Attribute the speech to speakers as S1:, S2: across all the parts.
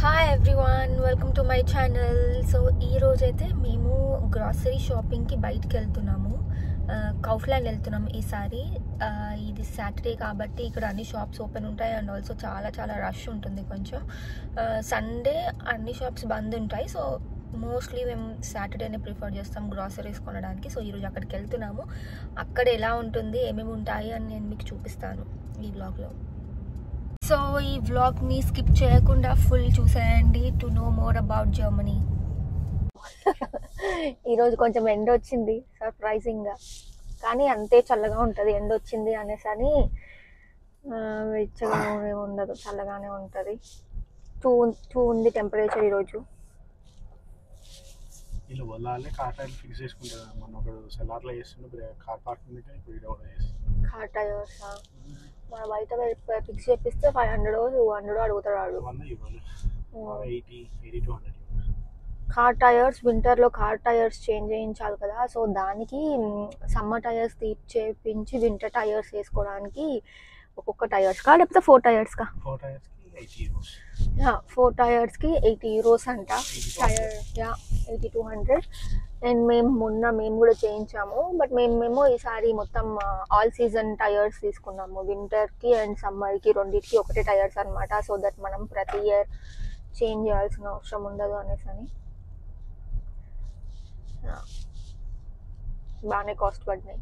S1: Hi everyone, welcome to my channel. So ఈ రోజైతే మేము గ్రాసరీ షాపింగ్కి బయటికి వెళ్తున్నాము. కౌఫ్లాండ్ వెళ్తున్నాము ఈసారి. ఇది సాటర్డే కాబట్టి ఇక్కడ అన్ని షాప్స్ ఓపెన్ ఉంటాయి అండ్ ఆల్సో చాలా చాలా రష్ ఉంటుంది. కొంచెం సండే అన్ని షాప్స్ బంద్ ఉంటాయి. సో మోస్ట్లీ మేము సాటర్డేనే ప్రిఫర్ చేస్తాం గ్రాసరీస్ కొనడానికి. సో ఈరోజు అక్కడికి వెళ్తున్నాము. అక్కడ ఎలా ఉంటుంది, ఏమేమి ఉంటాయి అని నేను మీకు చూపిస్తాను ఈ వ్లాగ్లో. సో ఈ వ్లాగ్ని స్కిప్ చేయకుండా ఫుల్ చూసేయండి to know more about Germany. ఈరోజు కొంచెం ఎండ వచ్చింది సర్ప్రైజింగ్గా, కానీ అంతే చల్లగా ఉంటుంది. ఎండ వచ్చింది అనేసి అని వెచ్చగా ఉండదు, చల్లగానే ఉంటుంది. టూ ఉంది టెంపరేచర్ ఈరోజు. కార్ టైర్స్ మన బయట ఫిక్స్ చేపిస్తే 500 200 అడుగుతాడు. కార్ టైర్స్ వింటర్లో కార్ టైర్స్ చేంజ్ చేయించాలి కదా. సో దానికి సమ్మర్ టైర్స్ చేపించి వింటర్ టైర్స్ వేసుకోవడానికి ఒక్కొక్క టైర్స్కా లేకపోతే 4 టైర్స్కా 4 టైర్స్కి 80 euros అంట. టైర్ 80-200. అండ్ మేము కూడా చేయించాము. బట్ మేము ఈసారి మొత్తం ఆల్ సీజన్ టైర్స్ తీసుకున్నాము. వింటర్కి అండ్ సమ్మర్కి రెండింటికి ఒకటే టైర్స్ అనమాట. సో దట్ మనం ప్రతి ఇయర్ చేంజ్ చేయాల్సిన అవసరం ఉండదు అనేసి అని. బాగానే కాస్ట్ పడినాయి.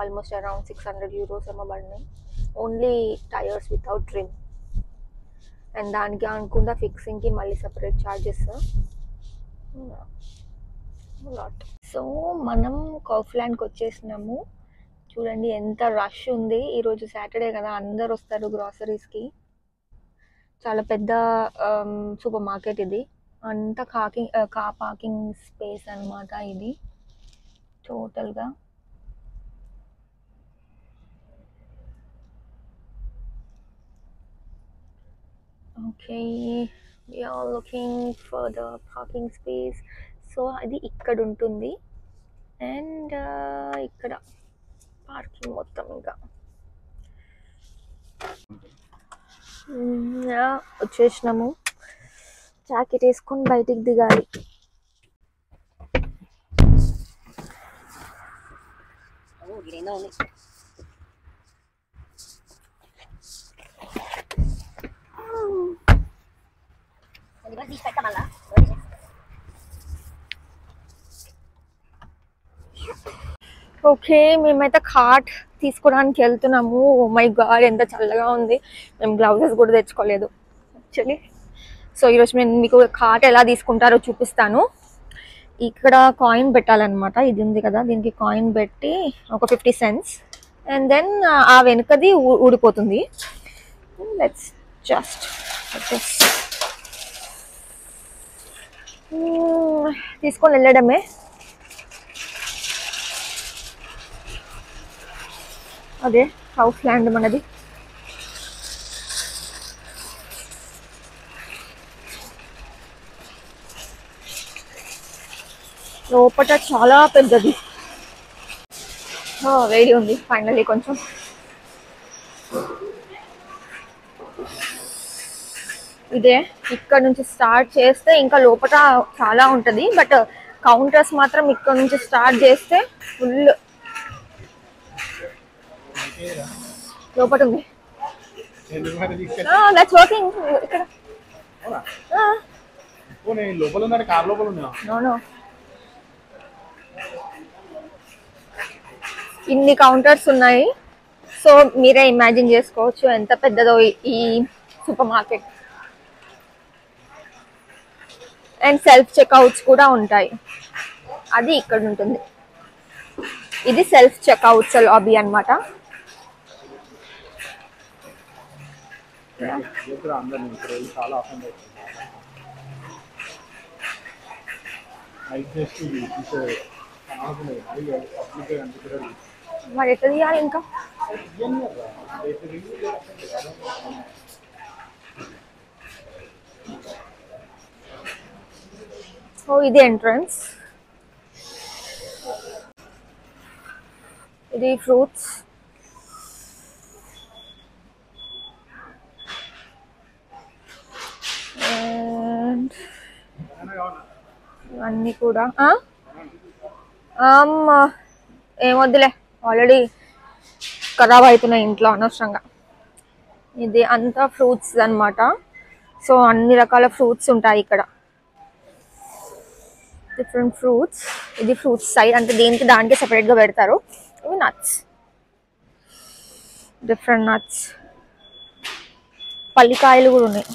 S1: ఆల్మోస్ట్ అరౌండ్ 600 euros ఏమో పడినాయి. Only tyres without trim. And దానికి అనుకుంటా ఫిక్సింగ్కి మళ్ళీ సపరేట్ ఛార్జెస్. సో మనం కౌఫ్లాండ్కి వచ్చేసినాము. చూడండి ఎంత రష్ ఉంది. ఈరోజు సాటర్డే కదా, అందరు వస్తారు గ్రాసరీస్కి. చాలా పెద్ద సూపర్ మార్కెట్ ఇది. అంతా కార్ పార్కింగ్ స్పేస్ అన్నమాట ఇది టోటల్గా. Okay, we are looking for the parking space. So అది ఇక్కడ ఉంటుంది. అండ్ ఇక్కడ పార్కింగ్ మొత్తం ఇంకా వచ్చేసినాము. జాకెట్ వేసుకొని బయటికి దిగాలి. ఓకే, మేమైతే కార్ట్ తీసుకోవడానికి వెళ్తున్నాము. ఓ మై గాడ్, ఎంత చల్లగా ఉంది. మేము గ్లౌజెస్ కూడా తెచ్చుకోలేదు యాక్చువల్లీ. సో ఈరోజు నేను మీకు కార్ట్ ఎలా తీసుకుంటారో చూపిస్తాను. ఇక్కడ కాయిన్ పెట్టాలన్నమాట. ఇది ఉంది కదా, దీనికి కాయిన్ పెట్టి ఒక 50 cents అండ్ దెన్ ఆ వెనుకది ఊడిపోతుంది. లెట్స్ జస్ట్ తీసుకొని వెళ్ళడమే. అదే కౌఫ్లాండ్ మనది. లోపల చాలా పెద్దది. వేడి ఉంది ఫైనల్లీ కొంచెం. ఇదే ఇక్కడ నుంచి స్టార్ట్ చేస్తే ఇంకా లోపల చాలా ఉంటుంది. బట్ కౌంటర్స్ మాత్రం ఇక్కడ నుంచి స్టార్ట్ చేస్తే ఫుల్ లోపల ఉంది. దట్స్ వర్కింగ్ ఇక్కడ. ఇన్ని కౌంటర్స్ ఉన్నాయి. సో మీరే ఇమాజిన్ చేసుకోవచ్చు ఎంత పెద్దదో ఈ super market. And self checkouts కూడా ఉంటాయి. అది ఇక్కడ ఉంటుంది. ఇది సెల్ఫ్ చెక్అవుట్స్ లాబీ అన్నమాట. మరి ఎట్లా తీయాలి ఇంకా? ఓ ఇది ఎంట్రన్స్. ఇది ఫ్రూట్స్. ఇవన్నీ కూడా ఏమొద్దులే, ఆల్రెడీ ఖరాబ్ అవుతున్నాయి ఇంట్లో అనవసరంగా. ఇది అంతా ఫ్రూట్స్ అన్నమాట. సో అన్ని రకాల ఫ్రూట్స్ ఉంటాయి ఇక్కడ, డిఫరెంట్ ఫ్రూట్స్. ఇది ఫ్రూట్స్ సైడ్ అంటే దీనికి దానికి సెపరేట్గా పెడతారు. ఇవి నట్స్, డిఫరెంట్ నట్స్. పల్లికాయలు కూడా ఉన్నాయి.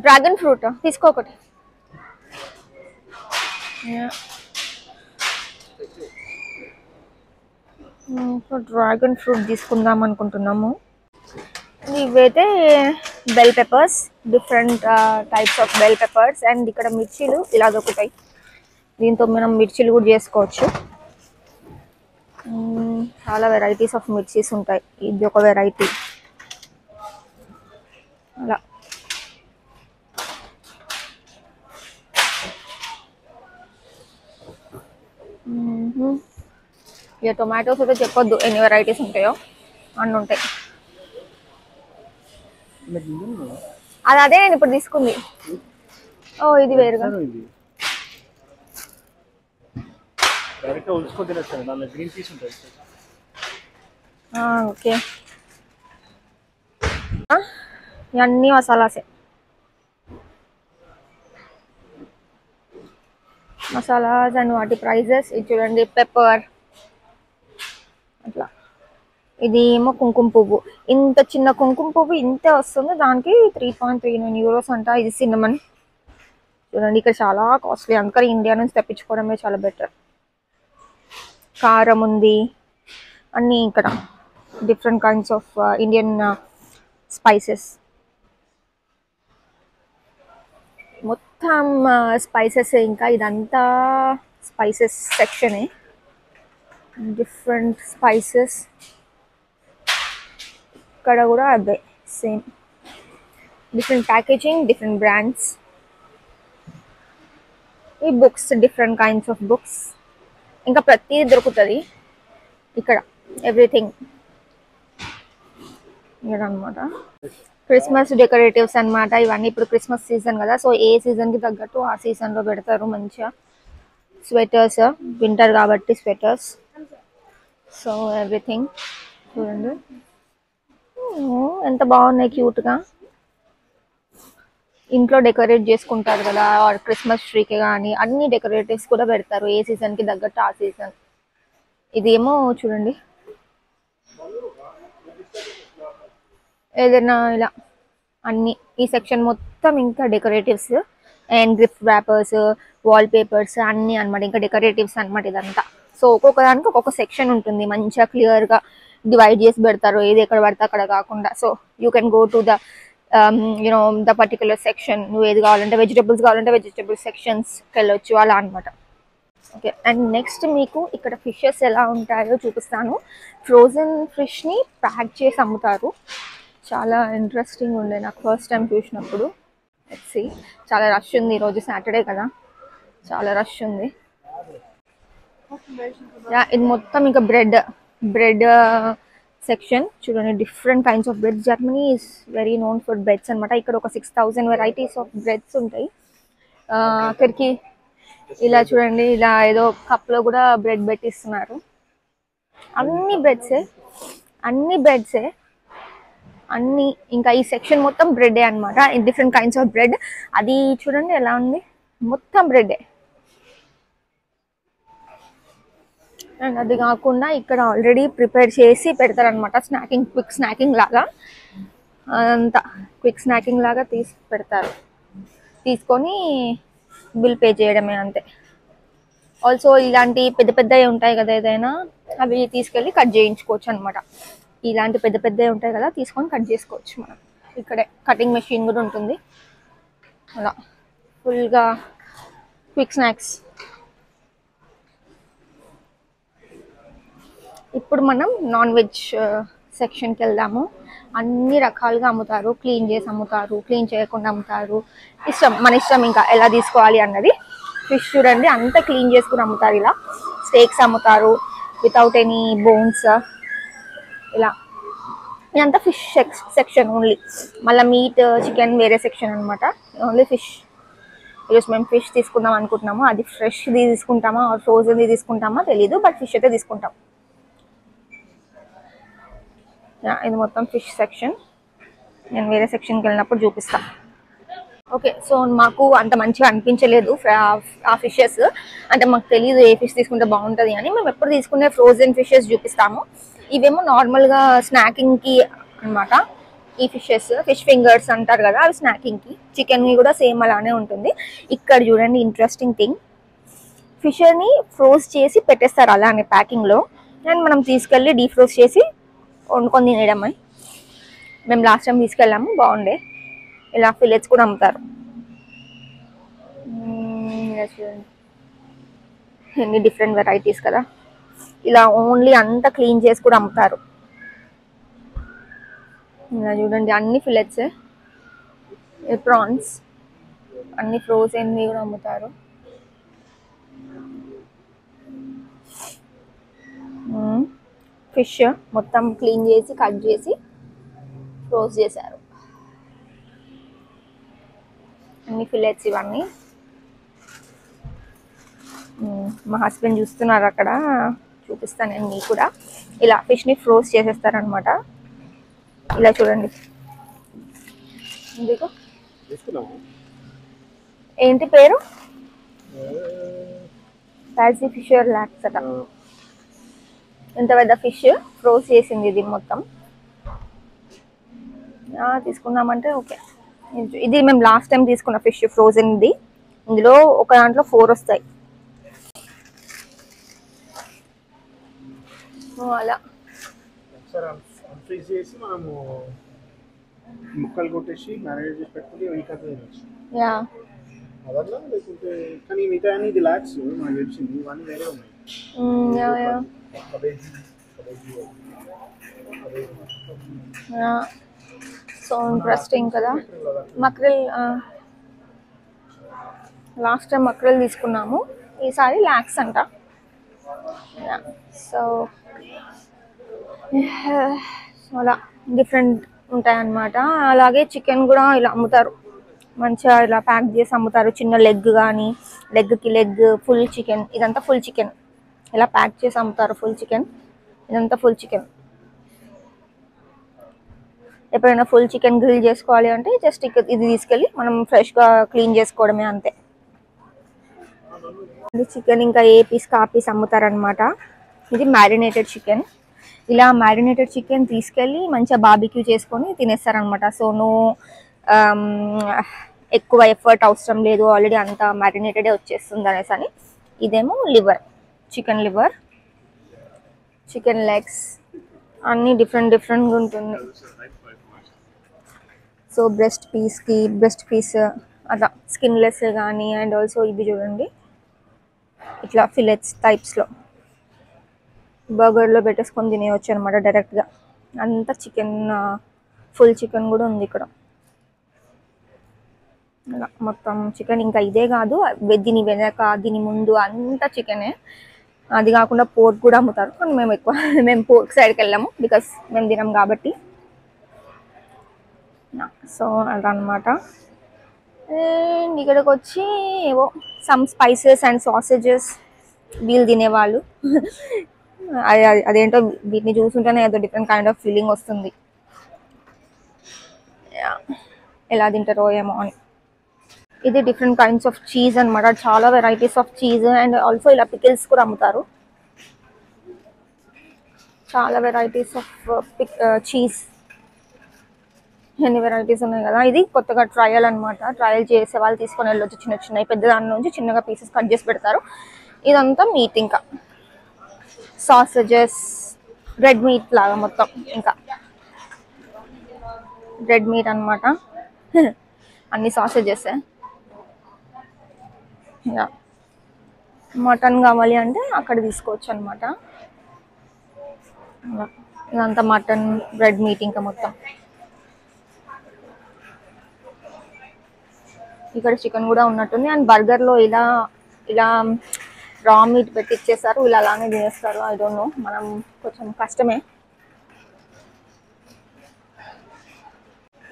S1: డ్రాగన్ ఫ్రూట్ తీసుకోకటి. డ్రాగన్ ఫ్రూట్ తీసుకుందాం అనుకుంటున్నాము. ఇవైతే bell peppers, different types of bell peppers. And ఇక్కడ మిర్చీలు ఇలా దొరుకుతాయి. దీంతో మనం మిర్చీలు కూడా చేసుకోవచ్చు. చాలా వెరైటీస్ ఆఫ్ మిర్చీస్ ఉంటాయి. ఇది ఒక వెరైటీ. అలా ఇక టొమాటోస్ అయితే చెప్పొద్దు, ఎన్ని వెరైటీస్ ఉంటాయో అన్నీ ఉంటాయి. అదే నేను ఇప్పుడు తీసుకుంది. ఓ ఇది వేరుగా. ఓకే, ఇవన్నీ మసాలాసే. మసాలాస్ అండ్ వాటి ప్రైజెస్ ఇది చూడండి. పెప్పర్ అట్లా. ఇది ఏమో కుంకుమ పువ్వు. ఇంత చిన్న కుంకుమ పువ్వు ఇంతే వస్తుంది, దానికి 3.39 euros అంట. ఇది సిన్నమన్ చూడండి, ఇక్కడ చాలా కాస్ట్లీ, అందుకని ఇండియా నుంచి తెప్పించుకోవడమే చాలా బెటర్. కారం ఉంది, అన్నీ ఇక్కడ different kinds of Indian spices. మొత్తం స్పైసెస్. ఇంకా ఇదంతా స్పైసెస్ సెక్షనే, డిఫరెంట్ స్పైసెస్. ఇక్కడ కూడా అదే same, different packaging, different brands. ఈ books, different kinds of books. ఇంకా ప్రతి దొరుకుతుంది ఇక్కడ, ఎవ్రీథింగ్ ఇక్కడ అనమాట. క్రిస్మస్ డెకరేటివ్స్ అనమాట ఇవన్నీ. ఇప్పుడు క్రిస్మస్ సీజన్ కదా, సో ఏ సీజన్కి తగ్గట్టు ఆ సీజన్లో పెడతారు మంచిగా. స్వెటర్స్, వింటర్ కాబట్టి స్వెటర్స్. సో ఎవ్రీథింగ్ చూడండి ఎంత బాగున్నాయి, క్యూట్గా. ఇంట్లో డెకరేట్ చేసుకుంటారు కదా, క్రిస్మస్ ట్రీకి కానీ అన్ని డెకరేటివ్స్ కూడా పెడతారు ఏ సీజన్కి తగ్గట్టు ఆ సీజన్. ఇదేమో చూడండి, ఏదైనా ఇలా అన్ని. ఈ సెక్షన్ మొత్తం ఇంకా decoratives and gift rappers, wall papers అన్నీ అనమాట. ఇంకా డెకరేటివ్స్ అనమాట ఇదంతా. సో ఒక్కొక్క దానికి ఒక్కొక్క సెక్షన్ ఉంటుంది, మంచిగా క్లియర్గా డివైడ్ చేసి పెడతారు, ఏది ఎక్కడ పడితే అక్కడ కాకుండా. So you can go to the you know the particular section. నువ్వు ఏది కావాలంటే, వెజిటబుల్స్ కావాలంటే వెజిటబుల్ సెక్షన్స్కి వెళ్ళొచ్చు అలా అనమాట. ఓకే, అండ్ నెక్స్ట్ మీకు ఇక్కడ ఫిషెస్ ఎలా ఉంటాయో చూపిస్తాను. ఫ్రోజన్ ఫిష్ని ప్యాక్ చేసి అమ్ముతారు. చాలా ఇంట్రెస్టింగ్ ఉండే నాకు ఫస్ట్ టైం చూసినప్పుడు. Let's see. చాలా రష్ ఉంది, ఈరోజు సాటర్డే కదా, చాలా రష్ ఉంది. ఇది మొత్తం ఇంకా బ్రెడ్ సెక్షన్ చూడండి. Different kinds of breads. Germany is very known for breads అనమాట. ఇక్కడ ఒక 6000 వెరైటీస్ ఆఫ్ బ్రెడ్స్ ఉంటాయి. అక్కడికి ఇలా చూడండి, ఇలా ఏదో కప్లో కూడా బ్రెడ్ పెట్టిస్తున్నారు. అన్ని బ్రెడ్సే అన్ని. ఇంకా ఈ సెక్షన్ మొత్తం బ్రెడ్డే అనమాట, డిఫరెంట్ కైండ్స్ ఆఫ్ బ్రెడ్. అది చూడండి ఎలా ఉంది, మొత్తం బ్రెడ్డే. అండ్ అది కాకుండా ఇక్కడ ఆల్రెడీ ప్రిపేర్ చేసి పెడతారనమాట, స్నాకింగ్, క్విక్ స్నాకింగ్ లాగా. అదంతా క్విక్ స్నాకింగ్ లాగా తీసి పెడతారు, తీసుకొని బిల్ పే చేయడమే అంతే. ఆల్సో ఇలాంటి పెద్ద పెద్దవి ఉంటాయి కదా ఏదైనా, అవి తీసుకెళ్ళి కట్ చేయించుకోవచ్చు అనమాట. ఇలాంటి పెద్ద పెద్దవి ఉంటాయి కదా, తీసుకొని కట్ చేసుకోవచ్చు మనం. ఇక్కడే కటింగ్ మెషిన్ కూడా ఉంటుంది. అలా ఫుల్గా క్విక్ స్నాక్స్. ఇప్పుడు మనం నాన్ వెజ్ సెక్షన్కి వెళ్దాము. అన్ని రకాలుగా అమ్ముతారు, క్లీన్ చేసి అమ్ముతారు, క్లీన్ చేయకుండా అమ్ముతారు. మన ఇష్టం ఇంకా ఎలా తీసుకోవాలి అన్నది. ఫిష్ చూడండి అంతా క్లీన్ చేసుకుని అమ్ముతారు. ఇలా స్టేక్స్ అమ్ముతారు వితౌట్ ఎనీ బోన్స్. ఇలా ఇదంతా ఫిష్ సెక్షన్ ఓన్లీ. మళ్ళీ మీట్ చికెన్ వేరే సెక్షన్ అనమాట. Only fish. ఈరోజు మేము ఫిష్ తీసుకుందాం అనుకుంటున్నాము. అది ఫ్రెష్ది తీసుకుంటామా ఫ్రోజన్ది తీసుకుంటామా తెలీదు, బట్ ఫిష్ అయితే తీసుకుంటాం. ఇది మొత్తం ఫిష్ సెక్షన్. నేను వేరే సెక్షన్కి వెళ్ళినప్పుడు చూపిస్తాను. ఓకే, సో మాకు అంత మంచిగా అనిపించలేదు ఆ ఫిషెస్. అంటే మాకు తెలియదు ఏ ఫిష్ తీసుకుంటే బాగుంటుంది అని. మేము ఎప్పుడు తీసుకునే ఫ్రోజన్ ఫిషెస్ చూపిస్తాము. ఇవేమో నార్మల్గా స్నాకింగ్కి అనమాట. ఈ ఫిష్ ఫింగర్స్ అంటారు కదా, అవి స్నాకింగ్కి. చికెన్ కూడా సేమ్ అలానే ఉంటుంది. ఇక్కడ చూడండి ఇంట్రెస్టింగ్ థింగ్, ఫిషర్ని ఫ్రోజ్ చేసి పెట్టేస్తారు అలానే ప్యాకింగ్లో. అండ్ మనం తీసుకెళ్ళి డీఫ్రోజ్ చేసి వండుకొని తినేయడమే. మేము లాస్ట్ టైం తీసుకెళ్ళాము, బాగుండే. ఇలా ఫిలెట్స్ కూడా అమ్ముతారు. ఎన్ని డిఫరెంట్ వెరైటీస్ కదా. ఇలా ఓన్లీ అంతా క్లీన్ చేసి కూడా అమ్ముతారు. ఇలా చూడండి అన్ని ఫిలెట్స్, ప్రాన్స్ అన్ని ఫ్రోజన్వి కూడా అమ్ముతారు. ఫిష్ మొత్తం క్లీన్ చేసి కట్ చేసి ఫ్రోజ్ చేశారు. అన్ని ఫిలెట్స్ ఇవన్నీ. మా హస్బెండ్ చూస్తున్నారు అక్కడ, చూపిస్తాను నేను మీకు కూడా. ఇలా ఫిష్ని ఫ్రోజ్ చేసేస్తారనమాట. ఇలా చూడండి. ఏంటి పేరు? ఫ్యాన్సీ ఫిషర్ లాక్స్ అట. ఇంత పెద్ద ఫిష్ ఫ్రోజ్ చేసింది ఇది మొత్తం. తీసుకున్నామంటే ఓకే. ఇది మేము లాస్ట్ టైం తీసుకున్న ఫిష్ ఫ్రోజన్ది. ఇందులో ఒక దాంట్లో 4 వస్తాయి. అలా
S2: ముక్కలు కొట్టేసి మ్యారినేట్ చేసి పెట్టుకుని ఇంకొక
S1: యా
S2: అదన్నా లేకుంటే కానీ మిగతా అన్ని ఇది లాక్స్ నాకు తెలిసింది. ఇవన్నీ వేరే ఉన్నాయి.
S1: సో ఇంట్రెస్టింగ్ కదా. మక్రెల్ లాస్ట్ టైం మక్రెల్ తీసుకున్నాము, ఈసారి లాక్స్ అంట. సో అలా డిఫరెంట్ ఉంటాయన్నమాట. అలాగే చికెన్ కూడా ఇలా అమ్ముతారు, మంచిగా ఇలా ప్యాక్ చేసి అమ్ముతారు. చిన్న లెగ్ కానీ, లెగ్కి లెగ్, ఫుల్ చికెన్, ఇదంతా ఫుల్ చికెన్ ఇలా ప్యాక్ చేసి అమ్ముతారు. ఫుల్ చికెన్, ఇదంతా ఫుల్ చికెన్. ఎప్పుడైనా ఫుల్ చికెన్ గ్రిల్ చేసుకోవాలి అంటే జస్ట్ ఇది తీసుకెళ్ళి మనం ఫ్రెష్గా క్లీన్ చేసుకోవడమే, అంతే. చికెన్ ఇంకా ఏ పీస్ కా పీస్ అమ్ముతారనమాట. ఇది మ్యారినేటెడ్ చికెన్. ఇలా మ్యారినేటెడ్ చికెన్ తీసుకెళ్ళి మంచిగా బార్బిక్యూ చేసుకొని తినేస్తారనమాట. సో ఎక్కువ ఎఫర్ట్ అవసరం లేదు, ఆల్రెడీ అంత మ్యారినేటెడే వచ్చేస్తుంది అనేసి అని. ఇదేమో liver, chicken liver, chicken legs అన్నీ డిఫరెంట్గా ఉంటుంది. సో బ్రెస్ట్ పీస్ అలా స్కిన్లెస్ కానీ, అండ్ ఆల్సో ఇది చూడండి ఇట్లా ఫిలెట్స్ టైప్స్లో బర్గర్లో పెట్టేసుకొని తినేయచ్చు అనమాట డైరెక్ట్గా. అంతా చికెన్, ఫుల్ చికెన్ కూడా ఉంది ఇక్కడ. అలా మొత్తం చికెన్. ఇంకా ఇదే కాదు, దీని వెనక దీని ముందు అంతా చికెనే. అది కాకుండా పోర్క్ కూడా అమ్ముతారు, కానీ మేము పోర్క్ సైడ్కి వెళ్ళాము బికాస్ మేము తినాం కాబట్టి. సో అలా అనమాట. అండ్ ఇక్కడికి వచ్చి ఏవో సమ్ స్పైసెస్ అండ్ సాసేజెస్ వీళ్ళు తినేవాళ్ళు. అదేంటో వీటిని చూస్తుంటేనే ఏదో డిఫరెంట్ కైండ్ ఆఫ్ ఫీలింగ్ వస్తుంది, ఎలా తింటారో ఏమో అని. ఇది డిఫరెంట్ కైండ్స్ ఆఫ్ చీజ్ అనమాట. చాలా varieties of cheese, and also ఇలా పికిల్స్ కూడా అమ్ముతారు. చాలా వెరైటీస్ ఆఫ్ చీజ్, ఎన్ని వెరైటీస్ ఉన్నాయి కదా. ఇది కొత్తగా ట్రయల్ అనమాట. ట్రయల్ చేసే వాళ్ళు తీసుకొని వెళ్ళొచ్చు. చిన్నవి పెద్ద దాని నుంచి చిన్నగా పీసెస్ కట్ చేసి పెడతారు. ఇదంతా మీట్, ఇంకా సాసేజెస్, రెడ్ మీట్ లాగా మొత్తం. ఇంకా రెడ్ మీట్ అనమాట, అన్ని సాసేజెస్. మటన్ కావాలి అంటే అక్కడ తీసుకోవచ్చు అనమాట. ఇదంతా మటన్, రెడ్ మీట్ ఇంకా మొత్తం. ఇక్కడ చికెన్ కూడా ఉన్నట్టుంది. అండ్ బర్గర్లో ఇలా రా మీట్ పెట్టి ఇచ్చేస్తారు, ఇలా అలానే తినేస్తారు. ఐ డోంట్ నో, మనం కొంచెం కష్టమే.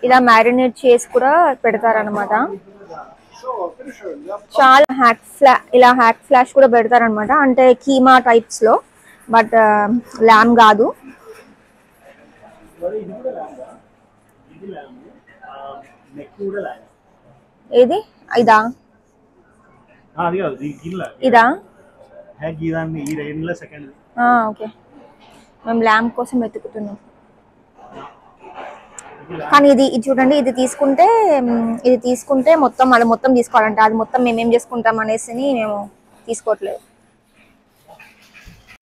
S1: ఇలా మ్యారినేట్ చేసి కూడా పెడతారనమాట. చాలా ఇలా హ్యాక్ ఫ్లాష్ కూడా పెడతారనమాట, అంటే కీమా టైప్స్ లో, బట్ ల్యామ్ కాదు. ఏది ఇదా? ఇదా? ఓకే, మేము ల్యామ్ కోసం వెతుకుతున్నాం. కానీ ఇది చూడండి, ఇది తీసుకుంటే మొత్తం అది మొత్తం తీసుకోవాలంటే అది మొత్తం మేమేం చేసుకుంటాం అనేసి మేము తీసుకోవట్లేదు.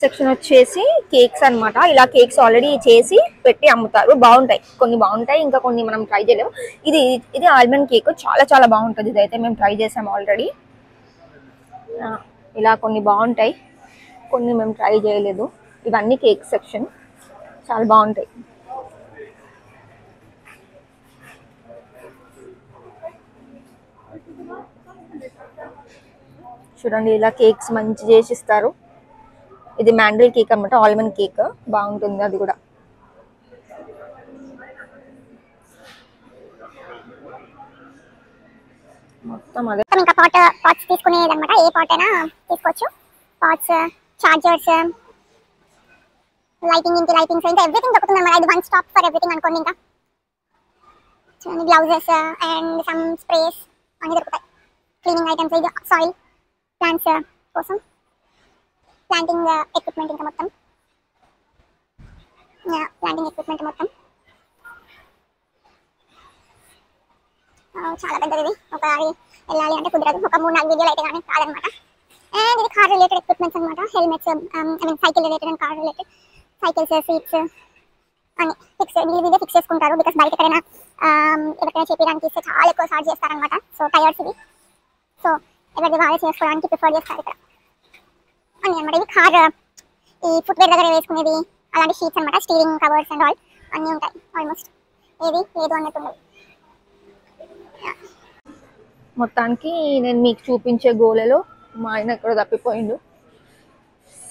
S1: సెక్షన్ వచ్చేసి కేక్స్ అన్నమాట. ఇలా కేక్స్ ఆల్రెడీ చేసి పెట్టి అమ్ముతారు, బాగుంటాయి. కొన్ని బాగుంటాయి, ఇంకా కొన్ని మనం ట్రై చేయలేము. ఇది ఆల్మండ్ కేక్ చాలా చాలా బాగుంటుంది. ఇదైతే మేము ట్రై చేసాము ఆల్రెడీ. ఇలా కొన్ని బాగుంటాయి, కొన్ని మేము ట్రై చేయలేదు. ఇవన్నీ కేక్ సెక్షన్, చాలా బాగుంటాయి. చూడండి, ఇలా కేక్స్ మంచి చేసిస్తారు. ఇది మ్యాండల్ కేక్ అన్నమాట, ఆల్మండ్ కేక్ బాగుంటుంది. అది కూడా మొత్తం అదే.
S3: ఇంకా పాట్స్ తీసుకునేది అనమాట. ఏ పాట్ అయినా తీసుకోవచ్చు. పాట్స్, చార్జర్స్, లైటింగ్స్, ఇంకా ఎవ్రీథింగ్ దొరుకుతుంది అనమాట. ఇది వన్ స్టాప్ ఫర్ ఎవ్రీథింగ్ అనుకోండి. ఇంకా గ్లౌజెస్ అండ్ సమ్ స్ప్రేస్ అన్ని దొరుకుతాయి. క్లీనింగ్ ఐటమ్స్, ఇది సాయిల్ ప్లాంట్స్ కోసం ప్లాంటింగ్ ఎక్విప్మెంట్, ఇంకా మొత్తం ప్లాంటింగ్ ఎక్విప్మెంట్ మొత్తం చాలా పెద్దది. ఒకసారి వెళ్ళాలి అంటే కుదరదు, ఒక 3-4 వీడియోలు అయితే కానీ కాదనమాట. అండ్ ఇది కార్ రిలేటెడ్ ఎక్విప్మెంట్స్ అనమాట. Helmets, cycle related and car related, cycles, seats అన్ని వీడియో ఫిక్స్ చేసుకుంటారు. బికాస్ బయట ఎవరికైనా చేపించడానికి ఇస్తే చాలా ఎక్కువ చార్జ్ చేస్తారనమాట. సో టైర్స్ ఇవి, సో ఎవరి బాగా చేసుకోవడానికి ప్రిఫర్ చేస్తారు ఇక్కడ అన్నీ అనమాట. ఇది కార్, ఈ ఫుట్వేర్ దగ్గర వేసుకునేది అలాంటి షీట్స్ అనమాట. స్టీరింగ్ కవర్స్ అండ్ ఆల్ అన్నీ ఉంటాయి. ఆల్మోస్ట్ ఏది లేదు అన్నట్టు.
S1: మొత్తానికి నేను మీకు చూపించే గోలలో మా ఆయన ఎక్కడ తప్పిపోయిండు.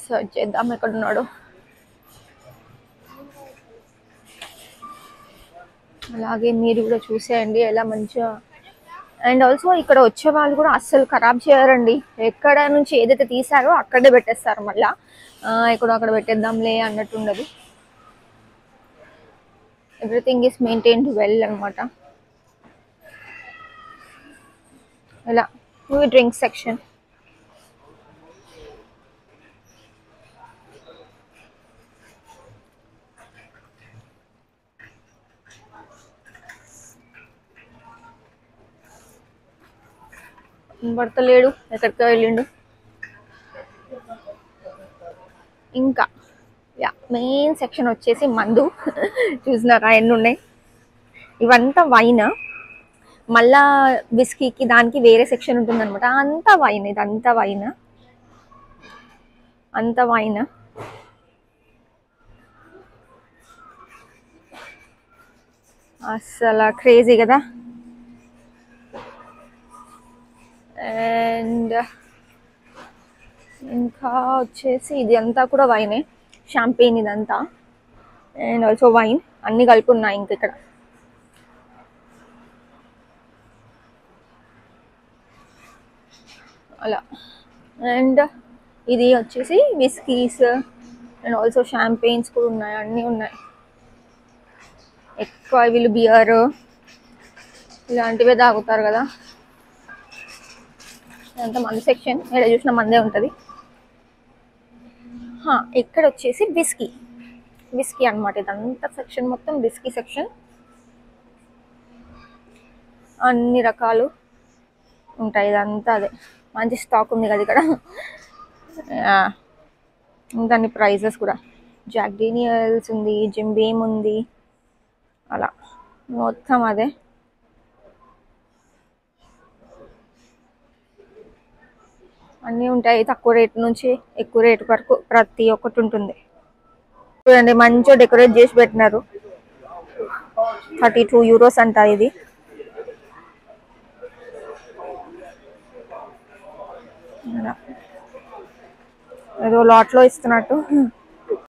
S1: సర్చ్ చేద్దాం ఎక్కడున్నాడు. అలాగే మీరు కూడా చూసేయండి ఎలా మంచిగా. అండ్ ఆల్సో ఇక్కడ వచ్చే వాళ్ళు కూడా అస్సలు ఖరాబ్ చేయరండి. ఎక్కడ నుంచి ఏదైతే తీసారో అక్కడే పెట్టేస్తారు. మళ్ళీ ఎక్కడో అక్కడ పెట్టేద్దాంలే అన్నట్టు ఉండదు. ఎవ్రీథింగ్ ఈస్ మెయింటైన్డ్ వెల్ అనమాట. ఇలా డ్రింక్ సెక్షన్, పడతలేడు, ఎక్కడికి వెళ్ళిండు. ఇంకా మెయిన్ సెక్షన్ వచ్చేసి మందు. చూసినారా ఎన్ని ఉన్నాయి. ఇవంతా వైన్, మళ్ళా విస్కీకి దానికి వేరే సెక్షన్ ఉంటుంది అనమాట. అంతా వైన్, ఇదంతా వైన్, అంతా వైన్. అసలు క్రేజీ కదా. అండ్ ఇంకా వచ్చేసి ఇది అంతా కూడా వైనే, షాంపెయిన్ ఇదంతా. అండ్ ఆల్సో వైన్ అన్నీ కలిపి ఉన్నాయి ఇంక ఇక్కడ. అలా. అండ్ ఇది వచ్చేసి విస్కీస్ అండ్ ఆల్సో షాంపెయిన్స్ కూడా ఉన్నాయి, అన్నీ ఉన్నాయి. ఎక్కువ వీళ్ళు బియర్ ఇలాంటివే తాగుతారు కదా. ఇదంతా మందు సెక్షన్, ఇక్కడ చూసిన మందే ఉంటుంది. ఇక్కడ వచ్చేసి విస్కీ అనమాట. ఇదంతా సెక్షన్ మొత్తం విస్కీ సెక్షన్. అన్ని రకాలు ఉంటాయి, ఇదంతా అదే. మంచి స్టాక్ ఉంది కదా ఇక్కడ. దాని ప్రైజెస్ కూడా, జాక్ డేనియల్స్ ఉంది, జిమ్ బీమ్ ఉంది, అలా మొత్తం అదే. అన్నీ ఉంటాయి, తక్కువ రేట్ నుంచి ఎక్కువ రేట్ వరకు ప్రతి ఒక్కటి ఉంటుంది. చూడండి మంచిగా డెకరేట్ చేసి పెట్టినారు. 32 యూరోస్ అంట ఇది. ఏదో లాట్లో ఇస్తున్నట్టు.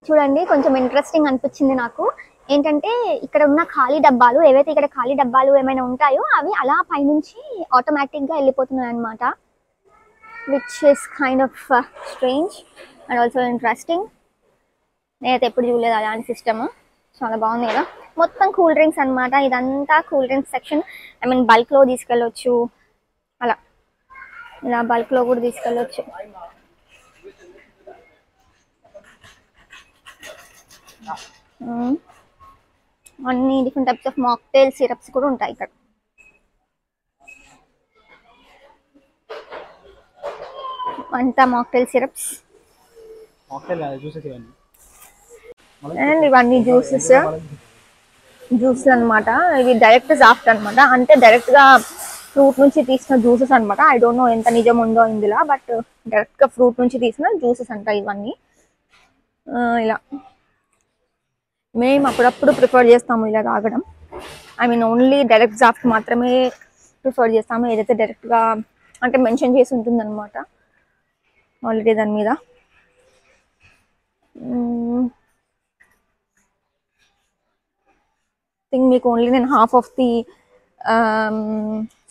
S3: చూడండి కొంచెం ఇంట్రెస్టింగ్ అనిపించింది నాకు. ఏంటంటే ఇక్కడ ఉన్న ఖాళీ డబ్బాలు ఏవైతే ఇక్కడ ఖాళీ డబ్బాలు ఏమైనా ఉంటాయో అవి అలా పైనుంచి ఆటోమేటిక్గా వెళ్ళిపోతున్నాయి అనమాట, which is kind of strange and also interesting. నేనైతే ఎప్పుడు చూడలేదు అలాంటి సిస్టమ్, చాలా బాగుంది కదా. మొత్తం కూల్ డ్రింక్స్ అనమాట, ఇదంతా cool drinks section. I mean బల్క్లో తీసుకెళ్ళొచ్చు, అలా ఇలా బల్క్లో కూడా తీసుకెళ్ళొచ్చు. అన్ని different types of mocktail syrups కూడా ఉంటాయి ఇక్కడ. అంతా మాక్టైల్ సిరప్స్ అండ్ ఇవన్నీ జ్యూసెస్ అనమాట. ఇవి డైరెక్ట్ జాఫ్ట్ అనమాట, అంటే డైరెక్ట్గా ఫ్రూట్ నుంచి తీసిన జ్యూసెస్ అనమాట. ఐ డోంట్ నో ఎంత నిజం ఉందో ఇందులో, బట్ డైరెక్ట్గా ఫ్రూట్ నుంచి తీసిన జ్యూసెస్ అంట ఇవన్నీ. ఇలా మేము అప్పుడప్పుడు ప్రిఫర్ చేస్తాము ఇలా తాగడం. ఐ మీన్ ఓన్లీ డైరెక్ట్ జాఫ్ట్ మాత్రమే ప్రిఫర్ చేస్తాము, ఏదైతే డైరెక్ట్గా అంటే మెన్షన్ చేసి ఉంటుంది అనమాట ఆల్రెడీ దాని మీద. థింక్ మీకు ఓన్లీ నేను half of the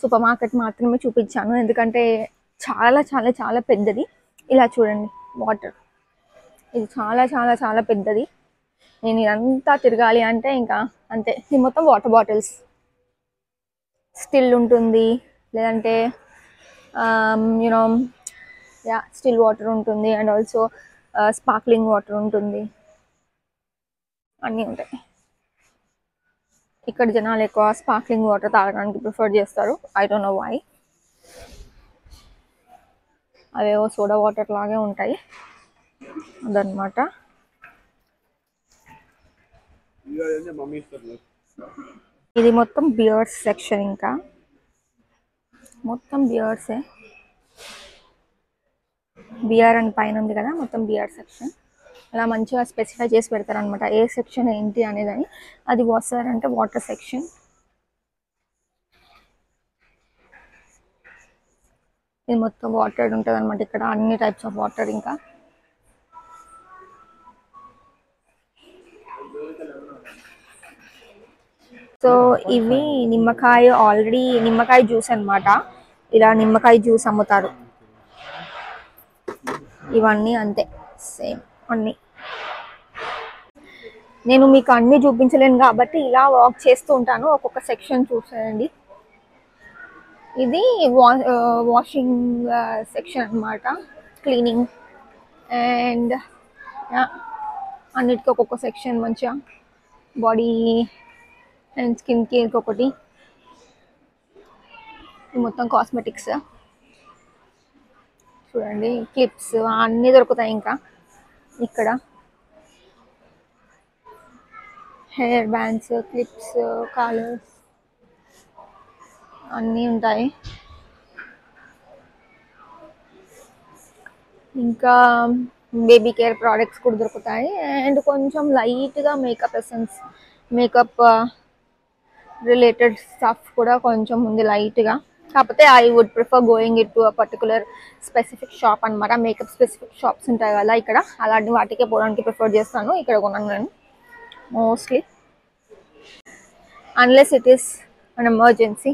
S3: super market మాత్రమే చూపించాను, ఎందుకంటే చాలా చాలా చాలా పెద్దది. ఇలా చూడండి వాటర్, ఇది చాలా చాలా చాలా పెద్దది. నేను ఇదంతా తిరగాలి అంటే ఇంకా అంతే. ఇది మొత్తం వాటర్ బాటిల్స్, స్టిల్ ఉంటుంది, లేదంటే యూనో స్టిల్ వాటర్ ఉంటుంది, అండ్ ఆల్సో స్పార్క్లింగ్ వాటర్ ఉంటుంది, అన్నీ ఉంటాయి. ఇక్కడ జనాలు ఎక్కువ స్పార్క్లింగ్ వాటర్ తాగడానికి ప్రిఫర్ చేస్తారు, ఐ డోంట్ నో వై. అవేవో సోడా వాటర్ లాగే ఉంటాయి అదనమాట. ఇది మొత్తం బియర్స్ సెక్షన్, ఇంకా మొత్తం బియర్సే. బియర్ అని పైన ఉంది కదా, మొత్తం బియర్ సెక్షన్. అలా మంచిగా స్పెసిఫై చేసి పెడతారు అనమాట ఏ సెక్షన్ ఏంటి అనేదని. అది వాటర్ అంటే వాటర్ సెక్షన్. ఇది మొత్తం వాటర్ ఉంటుంది అనమాట ఇక్కడ, అన్ని టైప్స్ ఆఫ్ వాటర్. ఇంకా సో ఇవి నిమ్మకాయ, ఆల్రెడీ నిమ్మకాయ జ్యూస్ అనమాట. ఇలా నిమ్మకాయ జ్యూస్ అమ్ముతారు. ఇవన్నీ అంతే సేమ్ అన్నీ. నేను మీకు అన్నీ చూపించలేను కాబట్టి ఇలా వాక్ చేస్తూ ఉంటాను, ఒక్కొక్క సెక్షన్ చూసేయండి. ఇది వాషింగ్ సెక్షన్ అనమాట, క్లీనింగ్ అండ్ అన్నిటికీ ఒక్కొక్క సెక్షన్. మంచిగా బాడీ అండ్ స్కిన్ కేర్కి ఒకటి, మొత్తం కాస్మెటిక్స్ చూడండి, క్లిప్స్ అన్నీ దొరుకుతాయి. ఇంకా ఇక్కడ హెయిర్ బ్యాండ్స్, క్లిప్స్, కాలర్స్ అన్నీ ఉంటాయి. ఇంకా బేబీ కేర్ ప్రోడక్ట్స్ కూడా దొరుకుతాయి, అండ్ కొంచెం లైట్గా makeup essence, makeup related stuff కూడా కొంచెం ఉంది లైట్గా. కాకపోతే I would prefer going it to a particular specific shop అనమాట. మేకప్ స్పెసిఫిక్ షాప్స్ ఉంటాయి కదా ఇక్కడ, అలాంటి వాటికే పోవడానికి ప్రిఫర్ చేస్తాను. ఇక్కడ కొన్నాను నేను mostly, unless it is an emergency.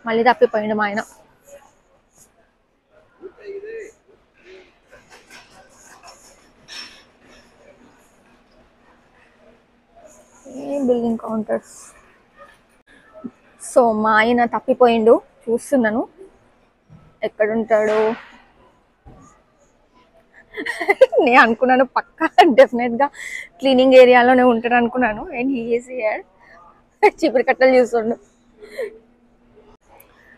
S3: మళ్ళీ తప్పిపోయిండు మా ఆయన. Billing counters. సో మా ఆయన తప్పిపోయిండు, చూస్తున్నాను ఎక్కడుంటాడు. నేను అనుకున్నాను పక్కా డెఫినెట్గా క్లీనింగ్ ఏరియాలోనే ఉంటాడు అనుకున్నాను, అండ్ హీ ఈజ్ హియర్. చీపురు కట్టలు చూస్తుండు.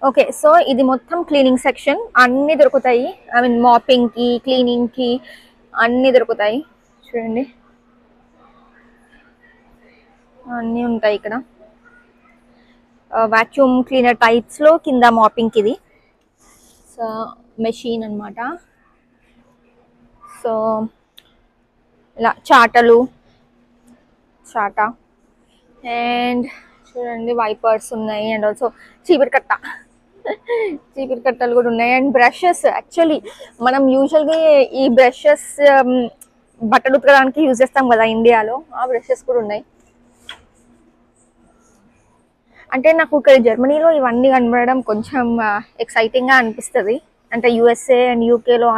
S3: ఓకే, సో ఇది మొత్తం క్లీనింగ్ సెక్షన్. అన్నీ దొరుకుతాయి, ఐ మీన్ మాపింగ్కి, క్లీనింగ్కి అన్నీ దొరుకుతాయి. చూడండి అన్నీ ఉంటాయి ఇక్కడ. వాక్యూమ్ క్లీనర్ టైప్స్లో కింద మాపింగ్కి ఇది సో మెషిన్ అనమాట. సో ఇలా చాటలు, అండ్ చూడండి వైపర్స్ ఉన్నాయి, అండ్ ఆల్సో చీపురు కట్ట.
S1: చీపురు కట్టలు కూడా ఉన్నాయి. అండ్ బ్రషెస్, యాక్చువల్లీ మనం యూజువల్గా ఈ బ్రషెస్ బట్టలు ఉతకడానికి యూజ్ చేస్తాం కదా ఇండియాలో, ఆ బ్రషెస్ కూడా ఉన్నాయి. అంటే నాకు ఇక్కడ జర్మనీలో ఇవన్నీ కనబడడం కొంచెం ఎక్సైటింగ్గా అనిపిస్తుంది. అంటే యూఎస్ఏ అండ్ యూకేలో